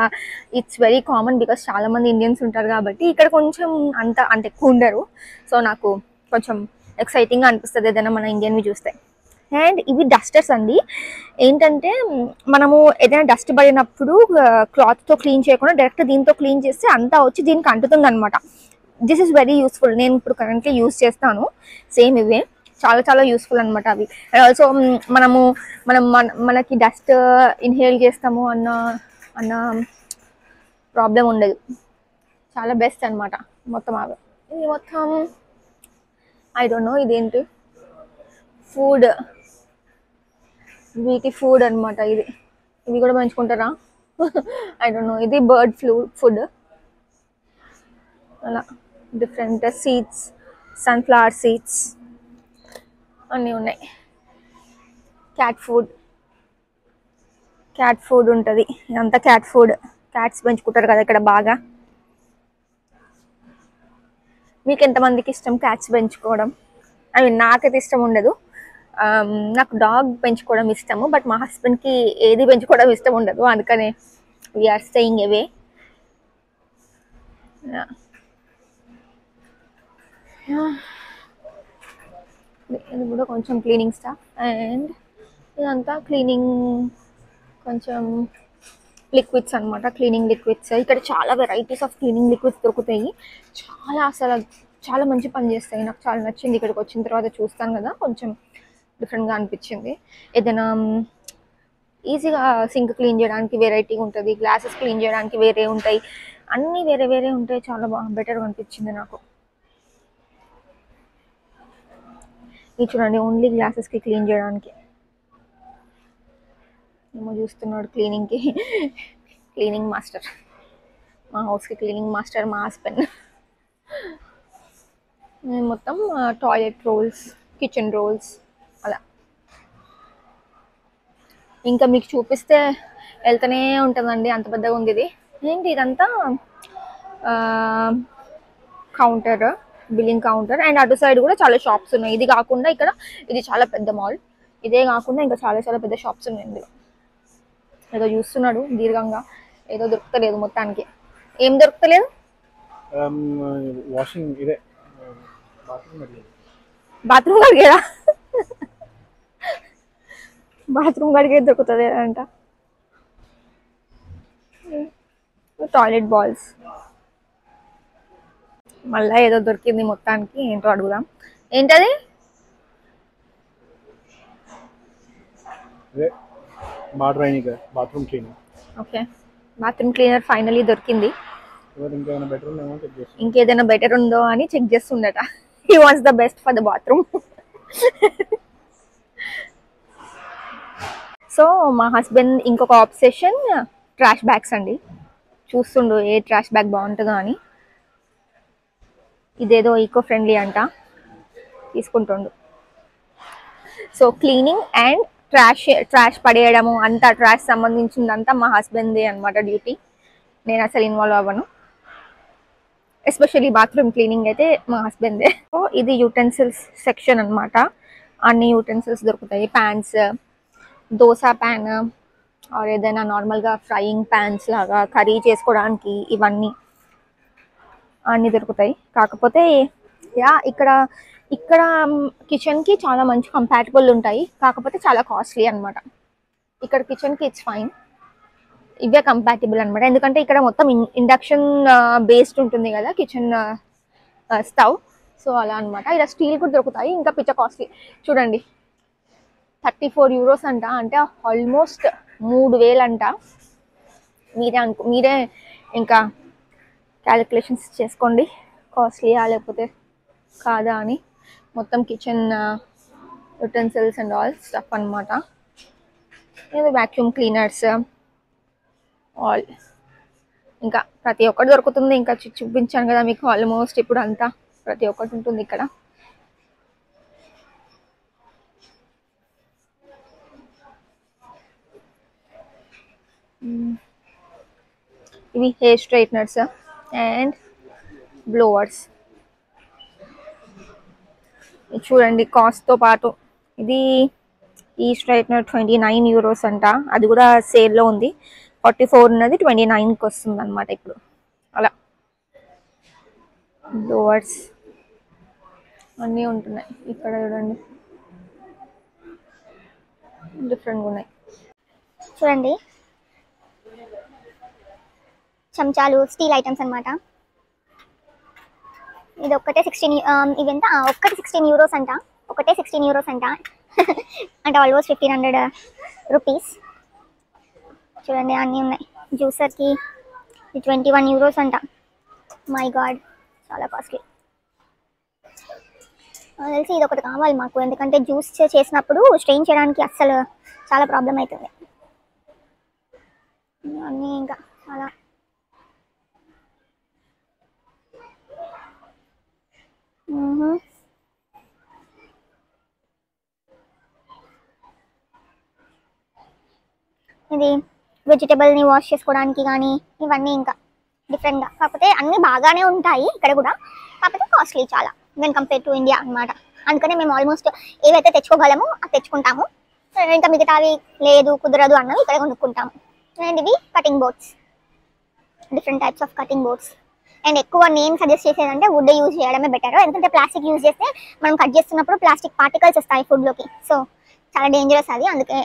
S1: ఇట్స్ వెరీ కామన్ బికాస్ చాలా మంది ఇండియన్స్ ఉంటారు కాబట్టి. ఇక్కడ కొంచెం అంత ఎక్కువ ఉండరు. సో నాకు కొంచెం ఎక్సైటింగ్గా అనిపిస్తుంది ఏదైనా మన ఇండియన్వి చూస్తే. అండ్ ఇవి డస్టర్స్ అండి. ఏంటంటే మనము ఏదైనా డస్ట్ పడినప్పుడు క్లాత్తో క్లీన్ చేయకుండా డైరెక్ట్ దీంతో క్లీన్ చేస్తే అంతా వచ్చి దీనికి అంటుతుంది అనమాట. This is very useful. నేను ఇప్పుడు కరెంట్లీ యూజ్ చేస్తాను సేమ్ ఇవే. చాలా చాలా యూస్ఫుల్ అనమాట అవి. అండ్ ఆల్సో మనకి డస్ట్ ఇన్హేల్ చేస్తాము అన్న ప్రాబ్లం ఉండదు. చాలా బెస్ట్ అనమాట మొత్తం అవి. ఇది మొత్తం ఐ డోంట్ నో ఇదేంటి, ఫుడ్, వీటి ఫుడ్ అనమాట ఇది. ఇవి కూడా పెంచుకుంటారా ఐ డోంట్ నో. ఇది బర్డ్ ఫుడ్. అలా డిఫరెంట్ సీడ్స్, సన్ఫ్లవర్ సీడ్స్ అన్నీ ఉన్నాయి. క్యాట్ ఫుడ్ ఉంటుంది. ఇదంతా క్యాట్ ఫుడ్. క్యాట్స్ పెంచుకుంటారు కదా ఇక్కడ బాగా. మీకు ఎంతమందికి ఇష్టం క్యాట్స్ పెంచుకోవడం? ఐ మీన్ నాకైతే ఇష్టం ఉండదు. నాకు డాగ్ పెంచుకోవడం ఇష్టము, బట్ మా హస్బెండ్కి ఏది పెంచుకోవడం ఇష్టం ఉండదు. అందుకనే వీఆర్ స్టేయింగ్ అవే. ఇది కూడా కొంచెం క్లీనింగ్ స్టాఫ్. అండ్ ఇదంతా క్లీనింగ్ కొంచెం లిక్విడ్స్ అనమాట, క్లీనింగ్ లిక్విడ్స్. ఇక్కడ చాలా వెరైటీస్ ఆఫ్ క్లీనింగ్ లిక్విడ్స్ దొరుకుతాయి. అసలు చాలా మంచి పని చేస్తాయి. నాకు చాలా నచ్చింది. ఇక్కడికి వచ్చిన తర్వాత చూస్తాను కదా, కొంచెం డిఫరెంట్గా అనిపించింది. ఏదైనా ఈజీగా సింక్ క్లీన్ చేయడానికి వెరైటీ ఉంటుంది, గ్లాసెస్ క్లీన్ చేయడానికి వేరే ఉంటాయి, అన్నీ వేరే వేరే ఉంటాయి. చాలా బెటర్గా అనిపించింది నాకు. ఇది చూడండి, ఓన్లీ గ్లాసెస్కి క్లీన్ చేయడానికి. ఏమో చూస్తున్నాడు క్లీనింగ్కి. క్లీనింగ్ మాస్టర్, మా హౌస్కి క్లీనింగ్ మాస్టర్ మా హస్బెండ్. మొత్తం టాయిలెట్ రోల్స్, కిచెన్ రోల్స్ అలా. ఇంకా మీకు చూపిస్తే వెళ్తూనే ఉంటుందండి, అంత పెద్దగా ఉంది ఇది. ఏంటి ఇదంతా కౌంటర్, బిల్లింగ్ కౌంటర్. అండ్ అటు సైడ్ కూడా చాలా షాప్స్ ఉన్నాయి. ఇది కాకుండా ఇక్కడ ఇది చాలా పెద్ద మాల్. ఇదే కాకుండా ఇంకా చాలా చాలా పెద్ద షాప్స్ ఉన్నాయి ఇందులో. ఏదో చూస్తున్నాడు దీర్ఘంగా, ఏదో దొరుకుతలేదు మొత్తానికి. ఏం దొరుకుతలేదు?
S2: వాషింగ్ ఇదే
S1: బాత్రూమ్ కడిగేదా? బాత్రూమ్ కడిగేది దొరుకుతుంది అంట. Toilet balls. మళ్ళీ ఏదో దొరికింది మొత్తానికి, ఏంటో అడుగుదాం. ఏంటది?
S2: Bathroom cleaner.
S1: Okay, bathroom cleaner finally దొరికింది. ఇంకేదైనా బెటర్ ఉందో అని చెక్ చేస్తుండట. He wants the best for the bathroom. So మా హస్బెండ్ ఇంకొక ఆబ్సెషన్ ట్రాష్ బ్యాగ్స్ అండి. చూస్తుండు ఏ ట్రాష్ బ్యాగ్ బాగుంటుందో అని. ఇదేదో ఈకో ఫ్రెండ్లీ అంట, తీసుకుంటుండు. సో క్లీనింగ్ అండ్ ట్రాష్ పడేయడము, అంతా ట్రాష్ సంబంధించిందంతా మా హస్బెండ్దే అనమాట డ్యూటీ. నేను అసలు ఇన్వాల్వ్ అవ్వను. ఎస్పెషల్లీ బాత్రూమ్ క్లీనింగ్ అయితే మా హస్బెండ్దే. సో ఇది యూటెన్సిల్స్ సెక్షన్ అనమాట. అన్ని యూటెన్సిల్స్ దొరుకుతాయి. ప్యాన్స్, దోశ ప్యాన్, ఆర్ ఏదైనా నార్మల్గా ఫ్రైయింగ్ ప్యాన్స్ లాగా కర్రీ చేసుకోవడానికి ఇవన్నీ అన్నీ దొరుకుతాయి. కాకపోతే ఇక్కడ కిచెన్కి చాలా మంచి కంపాటబుల్ ఉంటాయి, కాకపోతే చాలా కాస్ట్లీ అనమాట. ఇక్కడ కిచెన్కి ఇట్స్ ఫైన్, ఇవే కంపాటబుల్ అనమాట. ఎందుకంటే ఇక్కడ మొత్తం ఇండక్షన్ బేస్డ్ ఉంటుంది కదా కిచెన్ స్టవ్. సో అలా అనమాట. ఇలా స్టీల్ కూడా దొరుకుతాయి, ఇంకా పిచ్చ కాస్ట్లీ. చూడండి, 34 యూరోస్ అంట, అంటే ఆల్మోస్ట్ 3000 అంట. మీరే ఇంకా క్యాలిక్యులేషన్స్ చేసుకోండి, కాస్ట్లీయా లేకపోతే కాదా అని. మొత్తం kitchen utensils and all stuff అనమాట. ఇది వ్యాక్యూమ్ క్లీనర్స్ ఆల్, ఇంకా ప్రతి ఒక్కటి దొరుకుతుంది. ఇంకా చూపించాను కదా మీకు ఆల్మోస్ట్ ఇప్పుడు అంతా ప్రతి ఒక్కటి ఉంటుంది ఇక్కడ. ఇవి హెయిర్ స్ట్రైట్నర్స్ అండ్ బ్లోవర్స్. చూడండి కాస్ట్తో పాటు. ఇది ఈ స్ట్రైట్నర్ 29 యూరోస్ అంట. అది కూడా సేల్లో ఉంది. 44 ఉన్నది 29కి వస్తుంది అనమాట ఇప్పుడు. అలా బ్లోవర్స్ అన్నీ ఉంటున్నాయి ఇక్కడ. చూడండి డిఫరెంట్గా ఉన్నాయి.
S3: చూడండి చెంచాలు, స్టీల్ ఐటమ్స్ అనమాట. ఇది ఒక్కటే 16 ఇవెంత ఒక్కటి 16 యూరోస్ అంట. ఒకటే 16 యూరోస్ అంట. అంటే ఆల్మోస్ట్ 1500 రూపీస్. చూడండి అన్నీ ఉన్నాయి. జ్యూసర్కి 21 యూరోస్ అంట. మై గాడ్, చాలా కాస్ట్లీ. తెలిసి ఇది ఒకటి కావాలి మాకు, ఎందుకంటే జ్యూస్ చేసినప్పుడు స్ట్రెయిన్ చేయడానికి అస్సలు చాలా ప్రాబ్లం అవుతుంది. అన్నీ ఇంకా చాలా. ఇది వెజిటబుల్ని వాష్ చేసుకోవడానికి కానీ ఇవన్నీ ఇంకా డిఫరెంట్గా, కాకపోతే అన్నీ బాగానే ఉంటాయి ఇక్కడ కూడా, కాకపోతే కాస్ట్లీ చాలా వెన్ కంపేర్ టు ఇండియా అనమాట. అందుకనే మేము ఆల్మోస్ట్ ఏవైతే తెచ్చుకోగలమో అది తెచ్చుకుంటాము. ఇంకా మిగతావి లేదు కుదరదు అన్నవి ఇక్కడ కొనుక్కుంటాము. అండ్ ఇవి cutting boards, different types of cutting boards. And ఎక్కువ నేను సజెస్ట్ చేసేదంటే వుడ్ యూజ్ చేయడమే బెటర్, ఎందుకంటే ప్లాస్టిక్ యూజ్ చేస్తే మనం కట్ చేస్తున్నప్పుడు ప్లాస్టిక్ పార్టికల్స్ వస్తాయి ఫుడ్లోకి. సో చాలా డేంజరస్ అది, అందుకే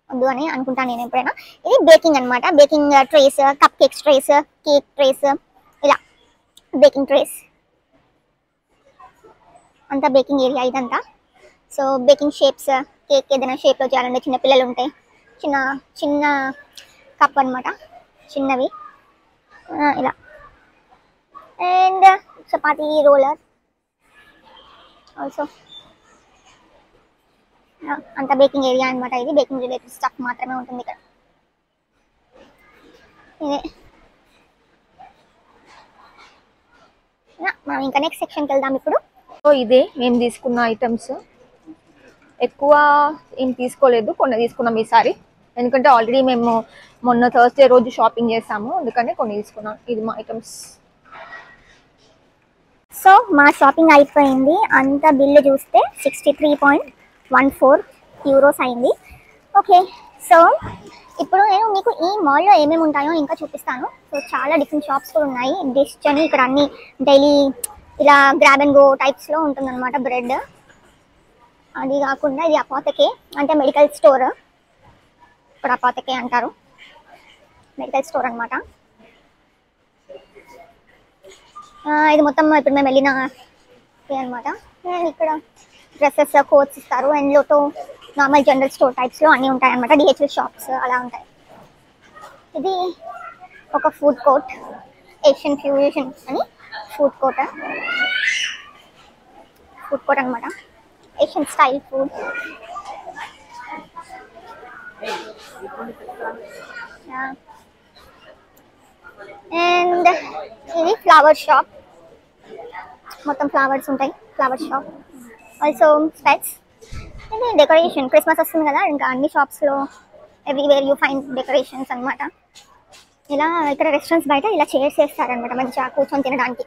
S3: వద్దు అని అనుకుంటాను నేను ఎప్పుడైనా. ఇది బేకింగ్ అనమాట. Baking trace, cup cakes trace, cake trace, ఇలా బేకింగ్ ట్రేస్ అంతా బేకింగ్ ఏరియా ఇదంతా. సో బేకింగ్ షేప్స్, కేక్ ఏదైనా షేప్లో చేయాలంటే చిన్న పిల్లలు ఉంటే చిన్న చిన్న కప్ అనమాట, చిన్నవి ఇలా. And chapati roller also. అంత బేకింగ్ ఏరియా అనమాట. ఇది బేకింగ్ రిలేటెడ్ స్టఫ్ మాత్రమే ఉంటుంది ఇక్కడ. ఇదే మనం ఇంకా నెక్స్ట్ సెక్షన్కి వెళ్దాం ఇప్పుడు.
S1: సో ఇదే మేము తీసుకున్న ఐటమ్స్. ఎక్కువ ఏం తీసుకోలేదు, కొన్ని తీసుకున్నాం ఈసారి, ఎందుకంటే ఆల్రెడీ మేము మొన్న థర్స్డే రోజు షాపింగ్ చేసాము, అందుకనే కొన్ని తీసుకున్నాం. ఇది మా ఐటమ్స్.
S3: సో మా షాపింగ్ అయిపోయింది. అంత బిల్లు చూస్తే 63.14 యూరోస్ అయింది. ఓకే, సో ఇప్పుడు నేను మీకు ఈ మాల్లో ఏమేమి ఉంటాయో ఇంకా చూపిస్తాను. సో చాలా డిఫరెంట్ షాప్స్ కూడా ఉన్నాయి. డిష్ అని ఇక్కడ అన్ని డైలీ ఇలా గ్రాబ్ అండ్ గో టైప్స్లో ఉంటుందన్నమాట. బ్రెడ్ అది కాకుండా ఇది అపోతకే, అంటే మెడికల్ స్టోర్. ఇప్పుడు అపోతకే అంటారు, మెడికల్ స్టోర్ అనమాట. ఇది మొత్తం ఇప్పుడు మేము వెళ్ళిన అనమాట. ఇక్కడ డ్రెస్సెస్, కోట్స్ ఇస్తారు. అండ్ లోటో నార్మల్ జనరల్ స్టోర్ టైప్స్లో అన్నీ ఉంటాయి అనమాట. డిహెచ్ఎల్ షాప్స్ అలా ఉంటాయి. ఇది ఒక ఫుడ్ కోర్ట్, ఏషియన్ ఫ్యూజన్ అని ఫుడ్ కోర్ట్ అనమాట. Asian style food. అండ్ ఇది ఫ్లవర్ షాప్, మొత్తం ఫ్లవర్స్ ఉంటాయి. ఫ్లవర్ షాప్ ఆల్సో స్పెట్స్. ఇది డెకరేషన్, క్రిస్మస్ వస్తుంది కదా, ఇంకా అన్ని షాప్స్లో ఎవ్రీవేర్ యూ ఫైండ్ డెకరేషన్స్ అనమాట. ఇలా ఇక్కడ రెస్టారెంట్స్ బయట ఇలా చైర్స్ వేస్తారనమాట, మంచిగా కూర్చొని తినడానికి.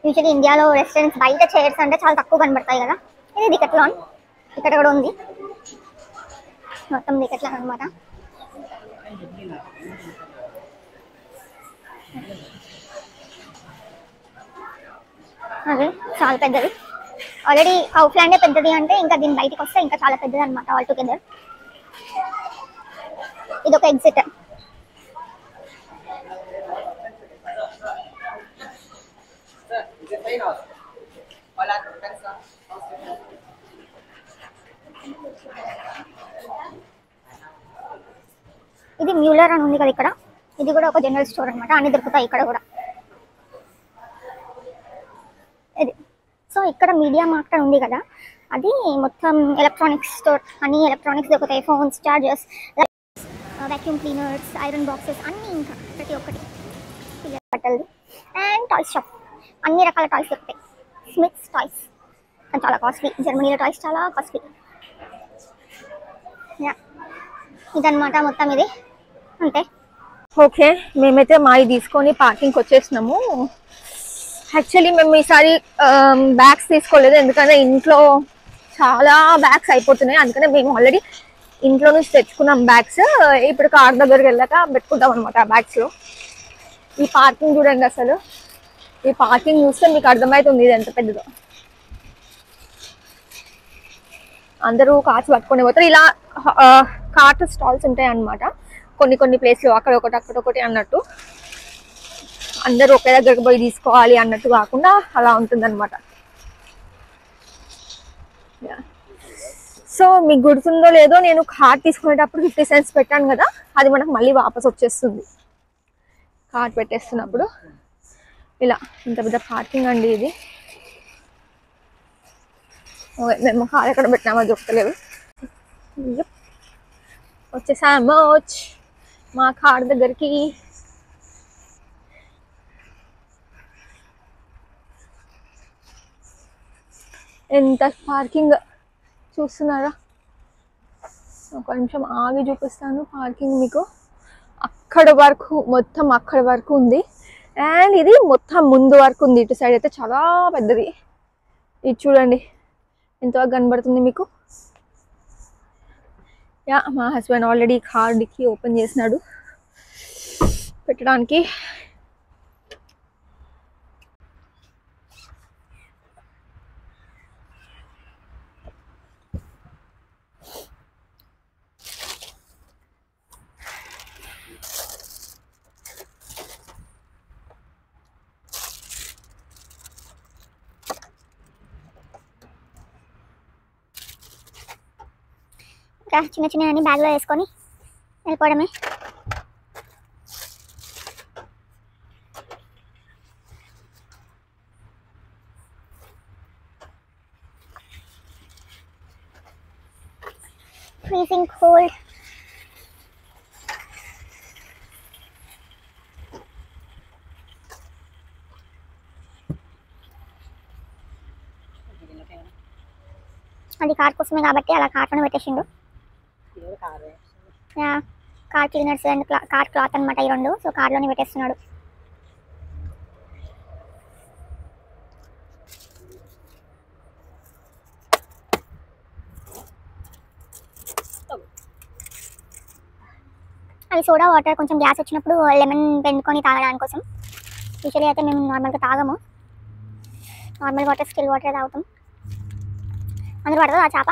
S3: యూజువల్లీ ఇండియాలో రెస్టారెంట్స్ బయట చైర్స్ అంటే చాలా తక్కువ కనబడతాయి కదా. ఇది డికెట్లాన్, ఇక్కడ కూడా ఉంది, మొత్తం డికెట్లాన్ అనమాట. అదే చాలా పెద్దది. ఆల్రెడీ కౌఫ్లాండే పెద్దది అంటే ఇంకా దీని బయటికి వస్తే ఇంకా చాలా పెద్దది అనమాట ఆల్ టుగెదర్. ఇది ఒక ఎగ్జిట్. ఇది మ్యూలర్ అని ఉంది కదా ఇక్కడ. ఇది కూడా ఒక జనరల్ స్టోర్ అనమాట, అన్ని దొరుకుతాయి ఇక్కడ కూడా. ఇది సో ఇక్కడ మీడియా మార్ట్ ఉంది కదా, అది మొత్తం ఎలక్ట్రానిక్స్ స్టోర్. అన్ని ఎలక్ట్రానిక్స్ దొరుకుతాయి, phones, chargers, vacuum cleaners, iron boxes, అన్నీ ఇంకా ప్రతి ఒక్కటి. బట్టలు అండ్ టాయ్స్ షాప్, అన్ని రకాల టాయ్స్ దొరుకుతాయి. స్మిత్స్ టాయ్స్ చాలా కాస్ట్లీ, జర్మనీలో టాయ్స్ చాలా కాస్ట్లీ. ఇదన్నమాట మొత్తం ఇది అంతే.
S1: ఓకే, మేమైతే మావి తీసుకొని పార్కింగ్కి వచ్చేసినాము. యాక్చువల్లీ మేము ఈసారి బ్యాగ్స్ తీసుకోలేదు, ఎందుకంటే ఇంట్లో చాలా బ్యాగ్స్ అయిపోతున్నాయి. అందుకనే మేము ఆల్రెడీ ఇంట్లో నుంచి తెచ్చుకున్నాం బ్యాగ్స్. ఇప్పుడు కార్ దగ్గరికి వెళ్ళాక పెట్టుకుంటాం అనమాట ఆ బ్యాగ్స్లో. ఈ పార్కింగ్ చూడండి, అసలు ఈ పార్కింగ్ చూస్తే మీకు అర్థమవుతుంది ఇది ఎంత పెద్దదో. అందరూ కార్స్ పట్టుకొని పోతారు. ఇలా కార్ట్ స్టాల్స్ ఉంటాయి అన్నమాట కొన్ని ప్లేస్లో, అక్కడొకటి అన్నట్టు. అందరూ ఒకే దగ్గరికి పోయి తీసుకోవాలి అన్నట్టు కాకుండా అలా ఉంటుందన్నమాట. సో మీకు గుర్తుందో లేదో, నేను కార్ట్ తీసుకునేటప్పుడు 50 cents పెట్టాను కదా, అది మనకు మళ్ళీ వాపస్ వచ్చేస్తుంది కార్ట్ పెట్టేస్తున్నప్పుడు. ఇలా ఇంత పెద్ద పార్కింగ్ అండి ఇది. మేము కార్ ఎక్కడ పెట్టినామో దొరకలేదు. వచ్చేసాము మా కార్ దగ్గరికి. ఎంత పార్కింగ్ చూస్తున్నారా? ఒక నిమిషం ఆగి చూపిస్తాను పార్కింగ్ మీకు. అక్కడ వరకు ఉంది. అండ్ ఇది మొత్తం ముందు వరకు ఉంది. ఇటు సైడ్ అయితే చాలా పెద్దది. ఇది చూడండి ఎంతవరకు కనబడుతుంది మీకు. మా husband already car dicky open చేసినాడు పెట్టడానికి.
S3: ఇంకా చిన్న అన్ని బ్యాగ్లో వేసుకొని వెళ్ళిపోవడమే. freezing cold. అది కార్ కోసమే కాబట్టి అలా కార్ట్లోనే పెట్టేసిండు. Car cleaners and car cloth అనమాట ఈ రెండు. సో కార్లోనే పెట్టేస్తున్నాడు. అది సోడా వాటర్, కొంచెం గ్యాస్ వచ్చినప్పుడు లెమన్ పెండుకొని తాగడానికి కోసం. యూజువల్లీ అయితే మేము నార్మల్గా తాగము, నార్మల్ వాటర్, స్టిల్ వాటర్ తాగుతాం. అందరూ పడదు ఆ చేప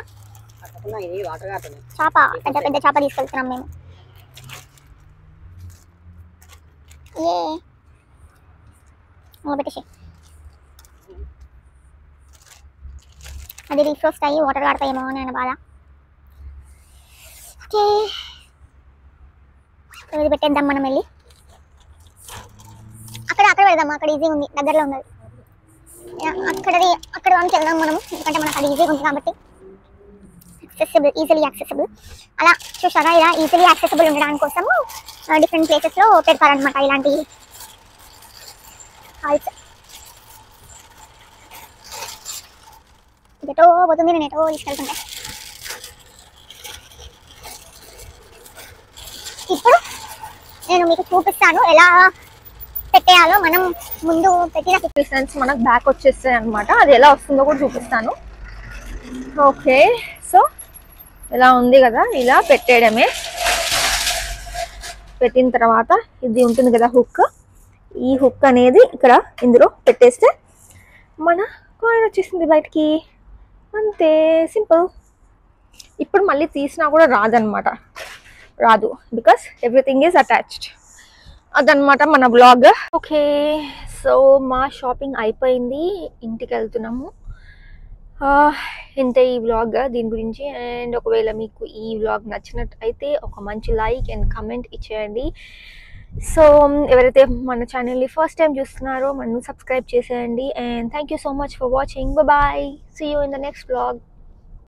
S3: పెద్ద చేప తీసుకెళ్తున్నాం మేము. పెట్టేసి అది రీఫ్రోస్ట్ అయ్యి వాటర్ కాడతాయేమో అని ఆయన బాధ. ఓకే, ఇది పెట్టేద్దాం మనం వెళ్ళి. అక్కడ పెడదాం, అక్కడ ఈజీ ఉంది, దగ్గరలో ఉన్నది. అక్కడ దానికి వెళ్దాం మనం, ఎందుకంటే మనకు అది ఈజీగా ఉంది కాబట్టి. Easily accessible. అలా చూసారా, ఇలా ఈజీలీ యాక్సెసిబుల్ ఉండడానికి కోసము డిఫరెంట్ ప్లేసెస్లో పెడతారనమాట ఇలాంటి హాల్స్. ఎటో పోతుంది, నేను ఎటో తీసుకెళ్తుంటా. ఇప్పుడు నేను మీకు చూపిస్తాను ఎలా పెట్టేయాలో. మనం ముందు పెట్టిన
S1: 50 cents మనకు బ్యాక్ వచ్చేస్తాయి అనమాట. అది ఎలా వస్తుందో కూడా చూపిస్తాను. ఓకే, సో ఇలా ఉంది కదా, ఇలా పెట్టేయడమే. పెట్టిన తర్వాత ఇది ఉంటుంది కదా హుక్, ఈ హుక్ అనేది ఇక్కడ ఇందులో పెట్టేస్తే మన కాయిన్ వచ్చేసింది బయటికి. అంతే, సింపుల్. ఇప్పుడు మళ్ళీ తీసినా కూడా రాదు, బికాస్ ఎవ్రీథింగ్ ఈజ్ అటాచ్డ్. అదనమాట మన బ్లాగ్. ఓకే, సో మా షాపింగ్ అయిపోయింది, ఇంటికి వెళ్తున్నాము. ఇంతే ఈ వ్లాగ్ దీని గురించి. అండ్ ఒకవేళ మీకు ఈ వ్లాగ్ నచ్చినట్టు అయితే ఒక మంచి లైక్ అండ్ కమెంట్ ఇచ్చేయండి. సో ఎవరైతే మన ఛానల్ని ఫస్ట్ టైం చూస్తున్నారో మనం సబ్స్క్రైబ్ చేసేయండి. And thank you so much for watching. Bye, see you in the next vlog.